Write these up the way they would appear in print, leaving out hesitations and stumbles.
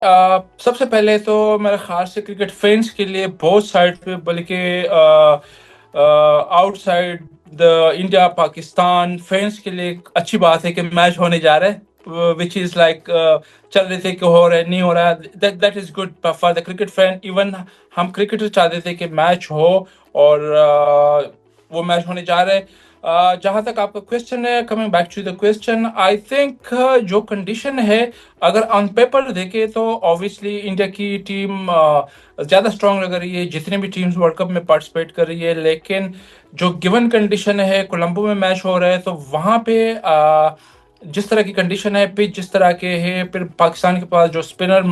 सबसे पहले तो मेरे ख्याल से क्रिकेट फैंस के लिए बोथ साइड पे, बल्कि outside the India Pakistan fans के लिए एक अच्छी बात है कि मैच होने जा रहा है, विच इज लाइक चल रहे थे कि हो रहा है नहीं हो रहा है। That that is good for the cricket fan. Even हम क्रिकेटर चाहते थे कि मैच हो, और वो मैच होने जा रहा है। जहाँ तक आपका क्वेश्चन है, coming back to the question, I think जो कंडीशन है, अगर ऑन पेपर देखें तो ऑब्वियसली इंडिया की टीम ज़्यादा स्ट्रांग लग रही है, जितने भी टीम्स वर्ल्ड कप में पार्टिसिपेट कर रही है। लेकिन जो गिवन कंडीशन है, कोलंबो में मैच हो रहा है, तो वहाँ पे जिस तरह की कंडीशन है, पिच जिस तरह के है, फिर पाकिस्तान के पास जो स्पिनर,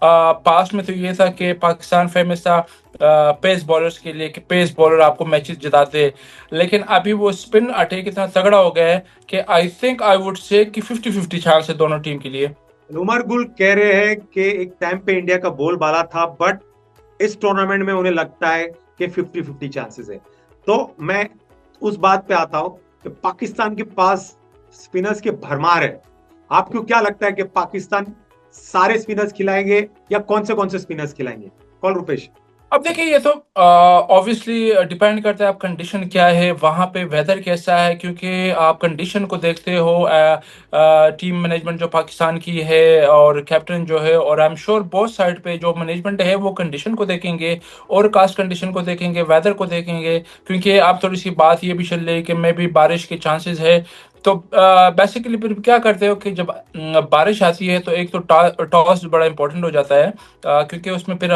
पास्ट में तो ये था कि पाकिस्तान फेमस था पेस बॉलर्स के लिए, कि पेस बॉलर आपको मैचेस जिताते हैं। लेकिन अभी वो स्पिन अटैक इतना तगड़ा हो गया है कि आई थिंक आई वुड से कि 50-50 चांस है दोनों टीम के लिए। उमर गुल कह रहे हैं कि एक टाइम पे इंडिया का बोलबाला था, बट इस टूर्नामेंट में उन्हें लगता है कि 50-50 चांसेस है। तो मैं उस बात पे आता हूं कि पाकिस्तान के पास स्पिनर्स के भरमार है। आपको क्या लगता है कि पाकिस्तान सारे स्पिनर्स खिलाएंगे या कौन से स्पिनर्स खिलाएंगे? कौन रुपेश? अब देखिए, ये तो ऑब्वियसली डिपेंड करता है आप कंडीशन क्या है वहाँ पे, वेदर कैसा है, क्योंकि आप कंडीशन को देखते हो। टीम मैनेजमेंट जो पाकिस्तान की है और कैप्टन जो है, और I am sure both side पे जो मैनेजमेंट है वो कंडीशन को देखेंगे, और कास्ट कंडीशन को देखेंगे, वेदर को देखेंगे। क्योंकि आप थोड़ी सी बात ये भी चल रही है कि मे भी बारिश के चांसेस है। तो बेसिकली फिर क्या करते हो कि जब बारिश आती है, तो एक तो टॉस बड़ा इंपॉर्टेंट हो जाता है, क्योंकि उसमें फिर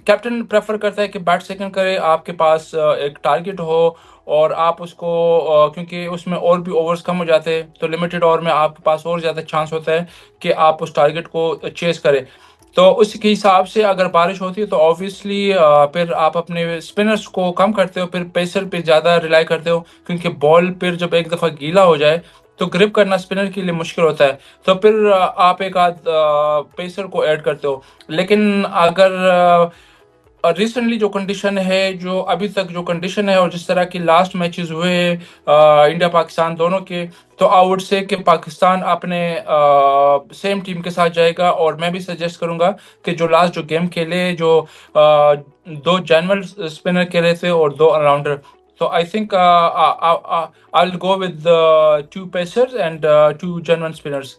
कैप्टन प्रेफर करता है कि बैट सेकंड करे, आपके पास एक टारगेट हो, और आप उसको क्योंकि उसमें और भी ओवर्स कम हो जाते हैं, तो लिमिटेड ओवर में आपके पास और ज़्यादा चांस होता है कि आप उस टारगेट को चेस करें। तो उसके हिसाब से अगर बारिश होती है, तो ऑब्वियसली फिर आप अपने स्पिनर्स को कम करते हो, फिर पेसर पे ज़्यादा रिलाई करते हो, क्योंकि बॉल फिर जब एक दफ़ा गीला हो जाए तो ग्रिप करना स्पिनर के लिए मुश्किल होता है। तो फिर आप एक आध पेसर को ऐड करते हो। लेकिन अगर रिसेंटली जो कंडीशन है, जो अभी तक जो कंडीशन है, और जिस तरह की लास्ट मैचेस हुए हैं इंडिया पाकिस्तान दोनों के, तो आई वुड से कि पाकिस्तान अपने सेम टीम के साथ जाएगा। और मैं भी सजेस्ट करूंगा कि जो लास्ट जो गेम खेले, जो दो जनरल स्पिनर खेले थे और दो ऑलराउंडर, तो I think I will go with two pacers and two general spinners.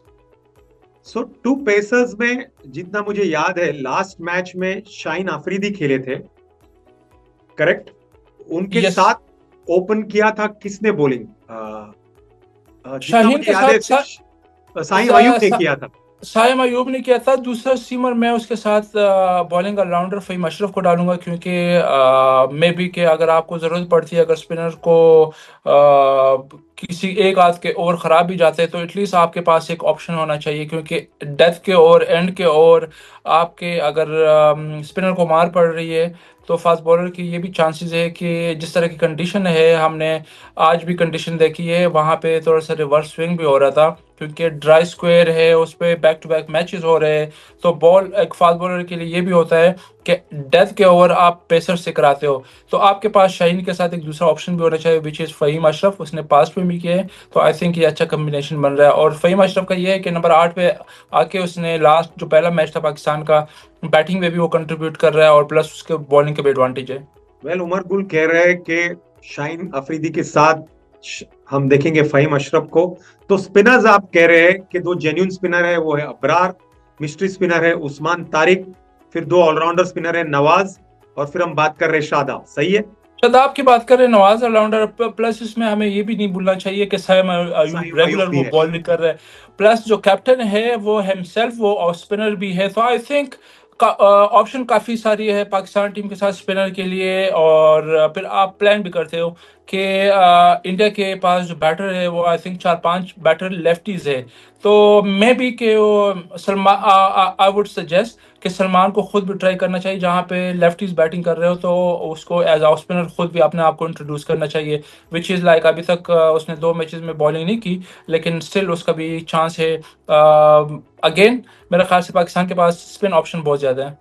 So two pacers में जितना मुझे याद है, लास्ट मैच में शाहीन अफरीदी खेले थे, करेक्ट? उनके यस। साथ ओपन किया था किसने बॉलिंग? जितना शाहीन मुझे के याद है, साथ शाहीन अयूब ने किया था। साइम अयूब ने किया था। दूसरा सीमर मैं उसके साथ बॉलिंग ऑलराउंडर फ़हीम अशरफ को डालूंगा, क्योंकि मे बी के अगर आपको ज़रूरत पड़ती है, अगर स्पिनर को किसी एक आध के ओवर ख़राब भी जाते हैं, तो एटलीस्ट आपके पास एक ऑप्शन होना चाहिए। क्योंकि डेथ के ओवर, एंड के ओवर, आपके अगर स्पिनर को मार पड़ रही है, तो फास्ट बॉलर की ये भी चांसेस है कि जिस तरह की कंडीशन है, हमने आज भी कंडीशन देखी है, वहाँ पे थोड़ा सा रिवर्स स्विंग भी हो रहा था, क्योंकि ड्राई स्क्वायर है, उस पर बैक टू बैक मैचेस हो रहे हैं। तो बॉल एक फास्ट बॉलर के लिए ये भी होता है कि डेथ के ओवर आप पेसर से कराते हो। तो आपके पास शाहीन के साथ एक दूसरा ऑप्शन भी होना चाहिए, विच इज़ फ़हीम अशरफ। उसने पास्ट में भी किया है, तो आई थिंक ये अच्छा कम्बिनेशन बन रहा है। और फ़हीम अशरफ का ये है कि नंबर 8 पे आके उसने लास्ट जो पहला मैच था पाकिस्तान का, बैटिंग में भी वो कंट्रीब्यूट कर रहा है, और प्लस उसके बॉलिंग का भी एडवांटेज है। वेल, उमर गुल कह रहे हैं कि शाहीन अफरीदी के साथ हम देखेंगे फहीम अशरफ को। तो स्पिनर्स आप कह रहे हैं कि दो जेन्युइन स्पिनर है, वो है अबरार, मिस्ट्री स्पिनर है उस्मान तारिक, फिर दो ऑलराउंडर स्पिनर है नवाज, और फिर हम बात कर रहे हैं शादाब। सही है? शादाब की बात करें, नवाज ऑलराउंडर, प्लस इसमें हमें ये भी नहीं भूलना चाहिए कि साइम अयूब साइम रेगुलर अयूब भी वो है। बॉल नहीं कर रहा है। प्लस जो कैप्टन है वो हिमसेल्फ वो ऑफ स्पिनर भी है। तो आई थिंक ऑप्शन काफ़ी सारी है पाकिस्तान टीम के साथ स्पिनर के लिए। और फिर आप प्लान भी करते हो कि इंडिया के पास जो बैटर है, वो आई थिंक 4-5 बैटर लेफ्टीज है। तो मे बी के वो सलमान, आई वुड सजेस्ट कि सलमान को खुद भी ट्राई करना चाहिए, जहाँ पे लेफ्टीज बैटिंग कर रहे हो, तो उसको एज ऑफ स्पिनर खुद भी अपने आप को इंट्रोड्यूस करना चाहिए। विच इज़ लाइक अभी तक उसने 2 मैचेस में बॉलिंग नहीं की, लेकिन स्टिल उसका भी चांस है। अगेन मेरे ख्याल से पाकिस्तान के पास स्पिन ऑप्शन बहुत ज़्यादा है।